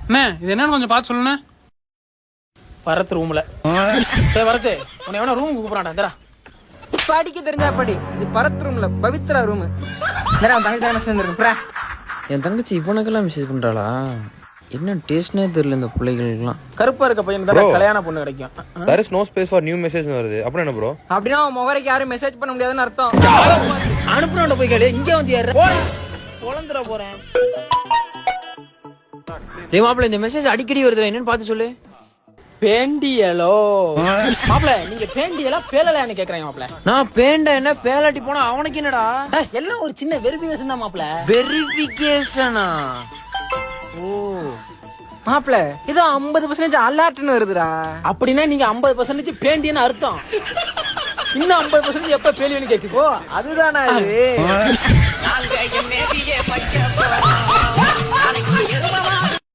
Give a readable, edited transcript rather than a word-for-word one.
அண்ணே இது என்னன்னு கொஞ்சம் பார்த்து சொல்லுண்ணே. பரத் ரூம்ல வரத்து உன்னை வேணா ரூம் கூப்பிடாண்டா இந்தடா. படிக்க தெரிஞ்சா படி. இது பரத் ரூம்ல பவித்ரா ரூம். தங்கச்சி தானே சேர்ந்துருக்கு. என் தங்கச்சி இவனுக்கெல்லாம் மெசேஜ் பண்றாளா? என்ன டேஸ்ட்னே தெரியல இந்த பிள்ளைகளுக்குலாம். கருப்பா இருக்க பையன் தான் கல்யாண பொண்ணு கிடைக்கும். there is no space for new message வருது. அப்புறம் என்ன ப்ரோ? அப்படின்னா முகரைக்கு யாரும் மெசேஜ் பண்ண முடியாதுன்னு அர்த்தம். அனுப்புறவன்ட போய் கேளு. இங்க வந்து யாரு பொளந்துற போறேன். டேய் மாப்பிள்ள இந்த மெசேஜ் அடிக்கடி வருதுல, என்னன்னு பார்த்து சொல்லு. பேண்டியலோ மாப்பிள, நீங்க பேண்டியலா பேலலையான்னு கேக்குறாங்க மாப்பிள. நான் பேண்ட என்ன பேலாட்டி போனா அவனுக்கு என்னடா? எல்லாம் ஒரு சின்ன வெரிஃபிகேஷன் தான் மாப்பிள. வெரிஃபிகேஷனா? ஓ மாப்பிள இது 50% அலர்ட்னு வருதுடா. அப்படின்னா நீங்க 50% பேண்டியன்னு அர்த்தம். இன்னும் 50% எப்ப பேலியன்னு கேக்குது. அதுதானா இது?